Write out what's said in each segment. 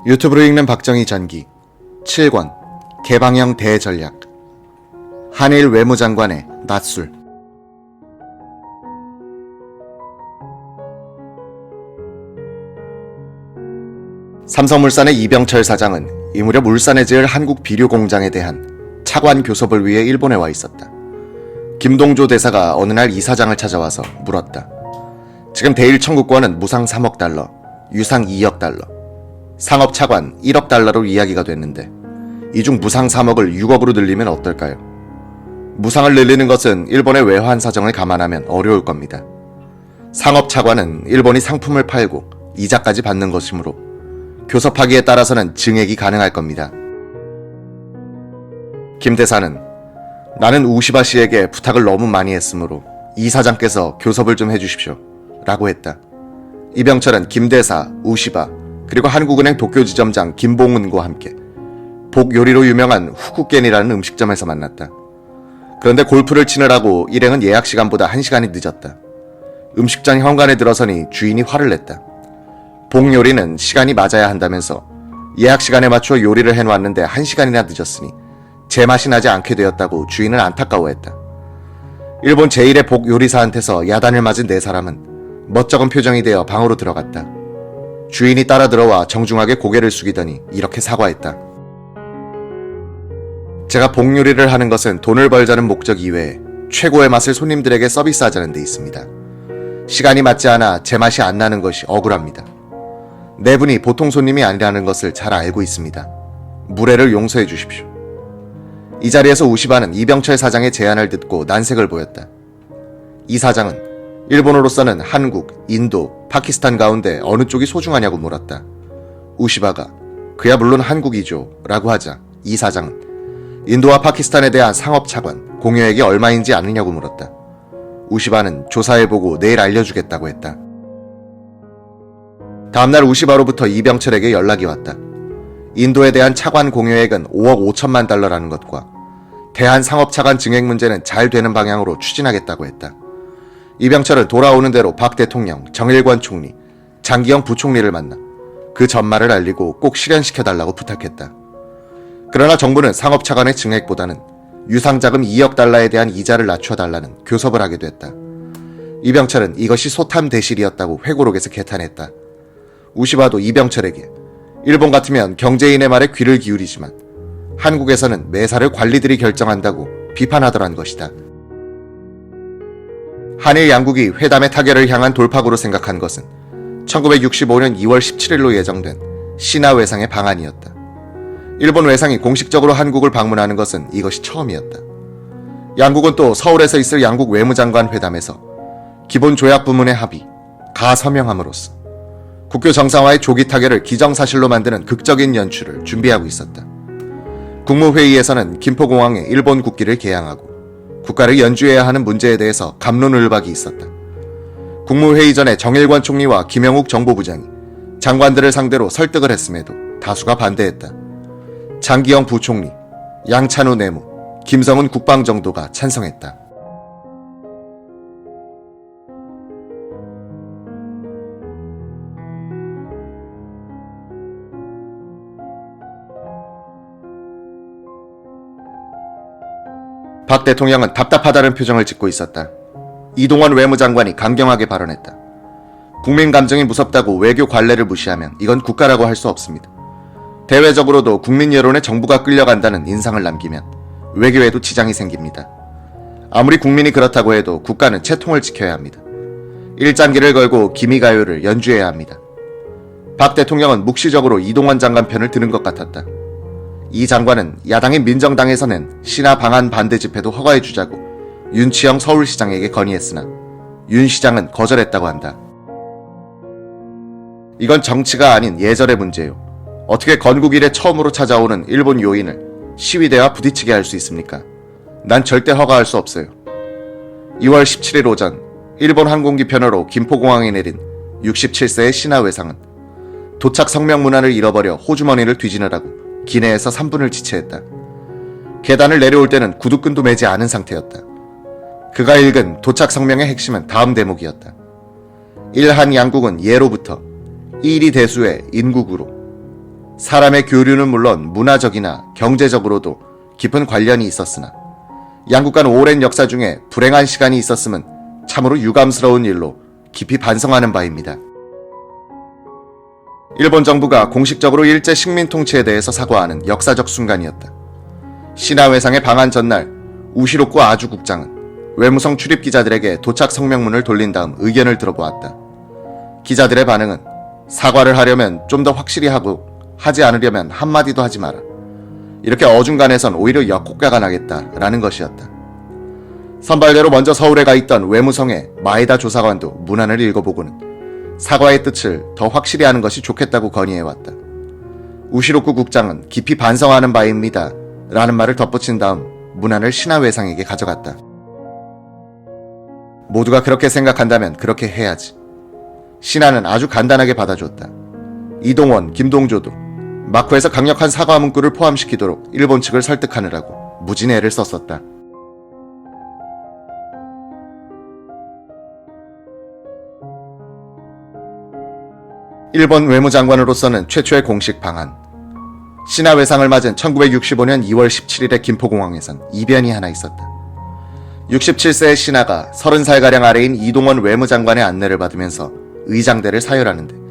유튜브로 읽는 박정희 전기 7권 개방형 대전략 한일 외무장관의 낮술. 삼성물산의 이병철 사장은 이 무렵 울산에 지을 한국 비료 공장에 대한 차관 교섭을 위해 일본에 와 있었다. 김동조 대사가 어느 날 이 사장을 찾아와서 물었다. 지금 대일 청구권은 무상 3억 달러, 유상 2억 달러, 상업 차관 1억 달러로 이야기가 됐는데 이 중 무상 3억을 6억으로 늘리면 어떨까요? 무상을 늘리는 것은 일본의 외환 사정을 감안하면 어려울 겁니다. 상업 차관은 일본이 상품을 팔고 이자까지 받는 것이므로 교섭하기에 따라서는 증액이 가능할 겁니다. 김 대사는 나는 우시바 씨에게 부탁을 너무 많이 했으므로 이 사장께서 교섭을 좀 해주십시오 라고 했다. 이병철은 김 대사, 우시바 그리고 한국은행 도쿄지점장 김봉은과 함께 복 요리로 유명한 후쿠겐이라는 음식점에서 만났다. 그런데 골프를 치느라고 일행은 예약 시간보다 1시간이 늦었다. 음식점 현관에 들어서니 주인이 화를 냈다. 복 요리는 시간이 맞아야 한다면서 예약 시간에 맞춰 요리를 해놓았는데 1시간이나 늦었으니 제맛이 나지 않게 되었다고 주인은 안타까워했다. 일본 제1의 복 요리사한테서 야단을 맞은 네 사람은 멋쩍은 표정이 되어 방으로 들어갔다. 주인이 따라 들어와 정중하게 고개를 숙이더니 이렇게 사과했다. 제가 복 요리를 하는 것은 돈을 벌자는 목적 이외에 최고의 맛을 손님들에게 서비스하자는 데 있습니다. 시간이 맞지 않아 제맛이 안 나는 것이 억울합니다. 네 분이 보통 손님이 아니라는 것을 잘 알고 있습니다. 무례를 용서해 주십시오. 이 자리에서 우시바는 이병철 사장의 제안을 듣고 난색을 보였다. 이 사장은 일본으로서는 한국, 인도, 파키스탄 가운데 어느 쪽이 소중하냐고 물었다. 우시바가 그야 물론 한국이죠 라고 하자 이 사장은 인도와 파키스탄에 대한 상업 차관, 공여액이 얼마인지 아느냐고 물었다. 우시바는 조사해보고 내일 알려주겠다고 했다. 다음날 우시바로부터 이병철에게 연락이 왔다. 인도에 대한 차관 공여액은 5억 5천만 달러라는 것과 대한 상업 차관 증액 문제는 잘 되는 방향으로 추진하겠다고 했다. 이병철은 돌아오는 대로 박 대통령, 정일관 총리, 장기영 부총리를 만나 그 전말을 알리고 꼭 실현시켜달라고 부탁했다. 그러나 정부는 상업 차관의 증액보다는 유상자금 2억 달러에 대한 이자를 낮춰달라는 교섭을 하게 됐다. 이병철은 이것이 소탐대실이었다고 회고록에서 개탄했다. 우시바도 이병철에게 일본 같으면 경제인의 말에 귀를 기울이지만 한국에서는 매사를 관리들이 결정한다고 비판하더란 것이다. 한일 양국이 회담의 타결을 향한 돌파구로 생각한 것은 1965년 2월 17일로 예정된 신하 외상의 방안이었다. 일본 외상이 공식적으로 한국을 방문하는 것은 이것이 처음이었다. 양국은 또 서울에서 있을 양국 외무장관 회담에서 기본 조약 부문의 합의, 가서명함으로써 국교 정상화의 조기 타결을 기정사실로 만드는 극적인 연출을 준비하고 있었다. 국무회의에서는 김포공항에 일본 국기를 개양하고 국가를 연주해야 하는 문제에 대해서 갑론을박이 있었다. 국무회의 전에 정일관 총리와 김영욱 정보부장이 장관들을 상대로 설득을 했음에도 다수가 반대했다. 장기영 부총리, 양찬우 내무, 김성은 국방정도가 찬성했다. 박 대통령은 답답하다는 표정을 짓고 있었다. 이동원 외무장관이 강경하게 발언했다. 국민 감정이 무섭다고 외교 관례를 무시하면 이건 국가라고 할 수 없습니다. 대외적으로도 국민 여론에 정부가 끌려간다는 인상을 남기면 외교에도 지장이 생깁니다. 아무리 국민이 그렇다고 해도 국가는 채통을 지켜야 합니다. 일장기를 걸고 기미가요를 연주해야 합니다. 박 대통령은 묵시적으로 이동원 장관 편을 드는 것 같았다. 이 장관은 야당인 민정당에서 낸 신하 방한 반대 집회도 허가해주자고 윤치영 서울시장에게 건의했으나 윤 시장은 거절했다고 한다. 이건 정치가 아닌 예절의 문제요. 어떻게 건국 이래 처음으로 찾아오는 일본 요인을 시위대와 부딪히게 할 수 있습니까? 난 절대 허가할 수 없어요. 2월 17일 오전 일본 항공기 편으로 김포공항에 내린 67세의 신하 외상은 도착 성명 문안을 잃어버려 호주머니를 뒤지느라고 기내에서 3분을 지체했다. 계단을 내려올 때는 구두끈도 매지 않은 상태였다. 그가 읽은 도착 성명의 핵심은 다음 대목이었다. 일한 양국은 예로부터 일이 대수의 인국으로 사람의 교류는 물론 문화적이나 경제적으로도 깊은 관련이 있었으나 양국 간 오랜 역사 중에 불행한 시간이 있었음은 참으로 유감스러운 일로 깊이 반성하는 바입니다. 일본 정부가 공식적으로 일제 식민 통치에 대해서 사과하는 역사적 순간이었다. 신하회상의 방한 전날 우시로쿠 아주 국장은 외무성 출입 기자들에게 도착 성명문을 돌린 다음 의견을 들어보았다. 기자들의 반응은 사과를 하려면 좀 더 확실히 하고 하지 않으려면 한마디도 하지 마라. 이렇게 어중간해선 오히려 역효과가 나겠다라는 것이었다. 선발대로 먼저 서울에 가 있던 외무성의 마에다 조사관도 문안을 읽어보고는 사과의 뜻을 더 확실히 하는 것이 좋겠다고 건의해왔다. 우시로쿠 국장은 깊이 반성하는 바입니다 라는 말을 덧붙인 다음 문안을 신하회상에게 가져갔다. 모두가 그렇게 생각한다면 그렇게 해야지. 신하는 아주 간단하게 받아줬다. 이동원, 김동조도 마쿠에서 강력한 사과 문구를 포함시키도록 일본 측을 설득하느라고 무진 애를 썼었다. 일본 외무장관으로서는 최초의 공식 방한. 신하회상을 맞은 1965년 2월 17일의 김포공항에선 이변이 하나 있었다. 67세의 신하가 30살가량 아래인 이동원 외무장관의 안내를 받으면서 의장대를 사열하는데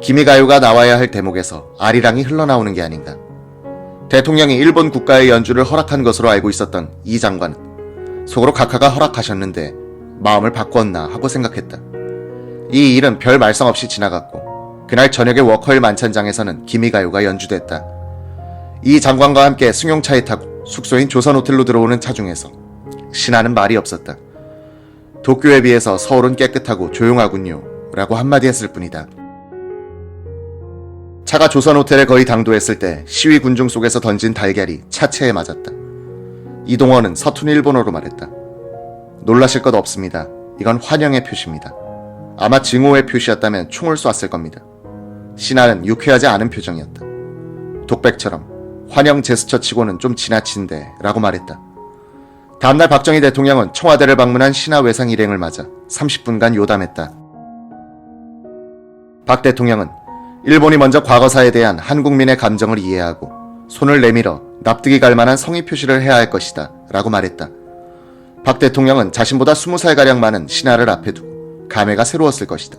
기미가요가 나와야 할 대목에서 아리랑이 흘러나오는 게 아닌가. 대통령이 일본 국가의 연주를 허락한 것으로 알고 있었던 이 장관은 속으로 각하가 허락하셨는데 마음을 바꿨나 하고 생각했다. 이 일은 별 말썽 없이 지나갔고 그날 저녁에 워커힐 만찬장에서는 기미가요가 연주됐다. 이 장관과 함께 승용차에 타고 숙소인 조선호텔로 들어오는 차 중에서 신하는 말이 없었다. 도쿄에 비해서 서울은 깨끗하고 조용하군요 라고 한마디 했을 뿐이다. 차가 조선호텔에 거의 당도했을 때 시위 군중 속에서 던진 달걀이 차체에 맞았다. 이동원은 서툰 일본어로 말했다. 놀라실 것 없습니다. 이건 환영의 표시입니다. 아마 증오의 표시였다면 총을 쐈을 겁니다. 신하는 유쾌하지 않은 표정이었다. 독백처럼 환영 제스처 치고는 좀 지나친데 라고 말했다. 다음날 박정희 대통령은 청와대를 방문한 신하회상 일행을 맞아 30분간 요담했다. 박 대통령은 일본이 먼저 과거사에 대한 한국민의 감정을 이해하고 손을 내밀어 납득이 갈 만한 성의 표시를 해야 할 것이다 라고 말했다. 박 대통령은 자신보다 20살가량 많은 신하를 앞에 두고 감회가 새로웠을 것이다.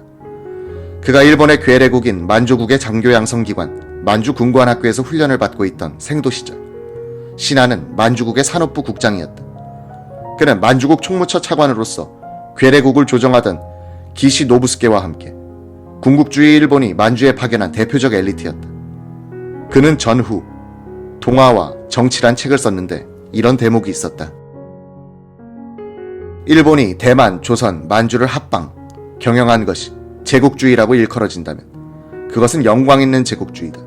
그가 일본의 괴뢰국인 만주국의 장교양성기관 만주군관학교에서 훈련을 받고 있던 생도 시절 신하는 만주국의 산업부 국장이었다. 그는 만주국 총무처 차관으로서 괴뢰국을 조정하던 기시 노부스케와 함께 군국주의 일본이 만주에 파견한 대표적 엘리트였다. 그는 전후 동화와 정치란 책을 썼는데 이런 대목이 있었다. 일본이 대만, 조선, 만주를 합방, 경영한 것이 제국주의라고 일컬어진다면 그것은 영광 있는 제국주의다.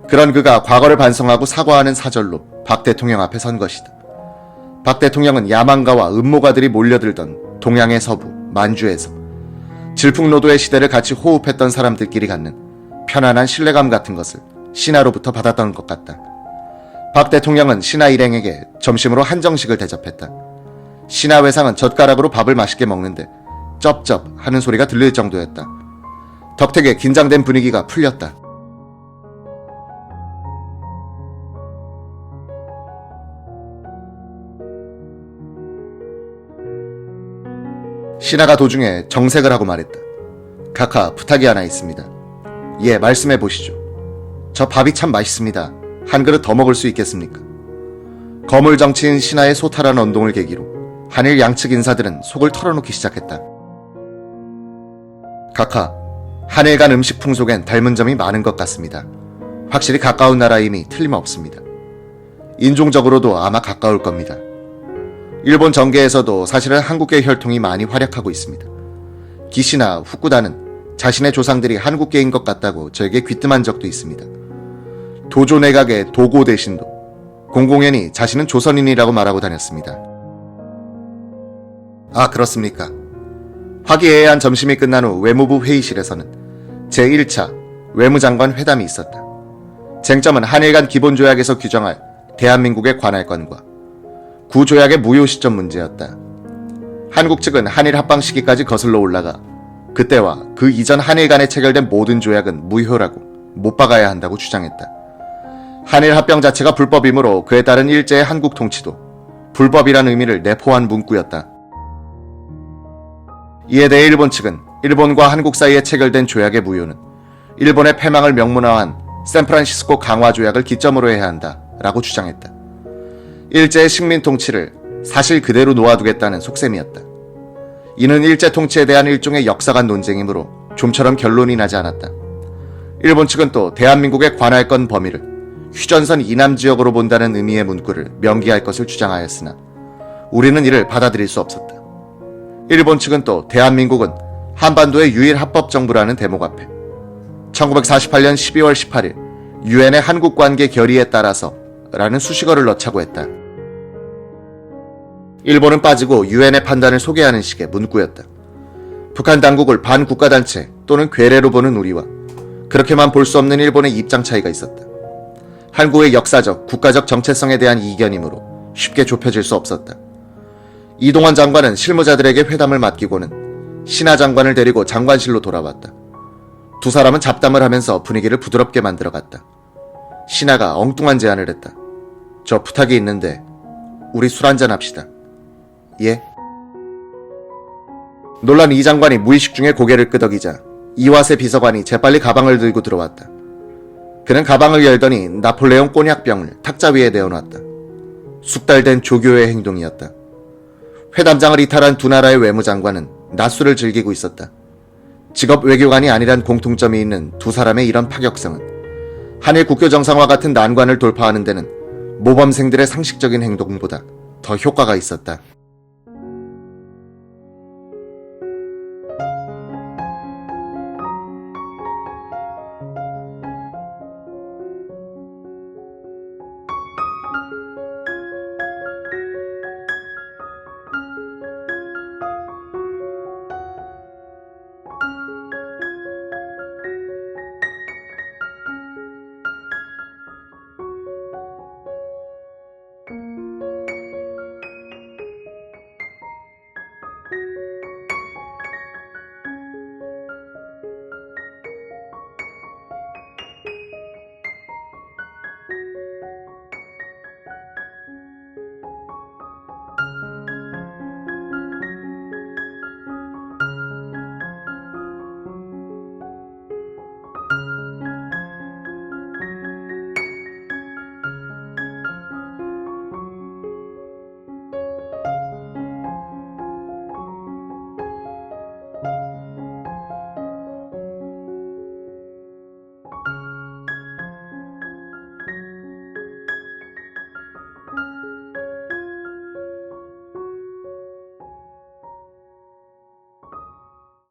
그런 그가 과거를 반성하고 사과하는 사절로 박 대통령 앞에 선 것이다. 박 대통령은 야망가와 음모가들이 몰려들던 동양의 서부, 만주에서 질풍노도의 시대를 같이 호흡했던 사람들끼리 갖는 편안한 신뢰감 같은 것을 신하로부터 받았던 것 같다. 박 대통령은 신하 일행에게 점심으로 한정식을 대접했다. 신하회상은 젓가락으로 밥을 맛있게 먹는데 쩝쩝 하는 소리가 들릴 정도였다. 덕택에 긴장된 분위기가 풀렸다. 신하가 도중에 정색을 하고 말했다. 각하, 부탁이 하나 있습니다. 예, 말씀해 보시죠. 저 밥이 참 맛있습니다. 한 그릇 더 먹을 수 있겠습니까? 거물 정치인 신하의 소탈한 언동을 계기로 한일 양측 인사들은 속을 털어놓기 시작했다. 각하, 한일 간 음식 풍속엔 닮은 점이 많은 것 같습니다. 확실히 가까운 나라임이 틀림없습니다. 인종적으로도 아마 가까울 겁니다. 일본 정계에서도 사실은 한국계 혈통이 많이 활약하고 있습니다. 기시나 후쿠다는 자신의 조상들이 한국계인 것 같다고 저에게 귀뜸한 적도 있습니다. 도조 내각의 도고 대신도 공공연히 자신은 조선인이라고 말하고 다녔습니다. 아, 그렇습니까? 화기애애한 점심이 끝난 후 외무부 회의실에서는 제1차 외무장관 회담이 있었다. 쟁점은 한일 간 기본조약에서 규정할 대한민국의 관할권과 구조약의 무효 시점 문제였다. 한국 측은 한일 합방 시기까지 거슬러 올라가 그때와 그 이전 한일 간에 체결된 모든 조약은 무효라고 못 박아야 한다고 주장했다. 한일 합병 자체가 불법이므로 그에 따른 일제의 한국 통치도 불법이란 의미를 내포한 문구였다. 이에 대해 일본 측은 일본과 한국 사이에 체결된 조약의 무효는 일본의 패망을 명문화한 샌프란시스코 강화 조약을 기점으로 해야 한다 라고 주장했다. 일제의 식민 통치를 사실 그대로 놓아두겠다는 속셈이었다. 이는 일제 통치에 대한 일종의 역사관 논쟁이므로 좀처럼 결론이 나지 않았다. 일본 측은 또 대한민국의 관할권 범위를 휴전선 이남 지역으로 본다는 의미의 문구를 명기할 것을 주장하였으나 우리는 이를 받아들일 수 없었다. 일본 측은 또 대한민국은 한반도의 유일 합법 정부라는 대목 앞에 1948년 12월 18일 유엔의 한국관계 결의에 따라서 라는 수식어를 넣자고 했다. 일본은 빠지고 유엔의 판단을 소개하는 식의 문구였다. 북한 당국을 반국가단체 또는 괴뢰로 보는 우리와 그렇게만 볼 수 없는 일본의 입장 차이가 있었다. 한국의 역사적, 국가적 정체성에 대한 이견이므로 쉽게 좁혀질 수 없었다. 이동환 장관은 실무자들에게 회담을 맡기고는 신하 장관을 데리고 장관실로 돌아왔다. 두 사람은 잡담을 하면서 분위기를 부드럽게 만들어갔다. 신하가 엉뚱한 제안을 했다. 저 부탁이 있는데 우리 술 한잔 합시다. 예? 놀란 이 장관이 무의식 중에 고개를 끄덕이자 이와세 비서관이 재빨리 가방을 들고 들어왔다. 그는 가방을 열더니 나폴레옹 꼬냑병을 탁자 위에 내어놨다. 숙달된 조교의 행동이었다. 회담장을 이탈한 두 나라의 외무장관은 낮술을 즐기고 있었다. 직업 외교관이 아니란 공통점이 있는 두 사람의 이런 파격성은 한일 국교 정상화 같은 난관을 돌파하는 데는 모범생들의 상식적인 행동보다 더 효과가 있었다.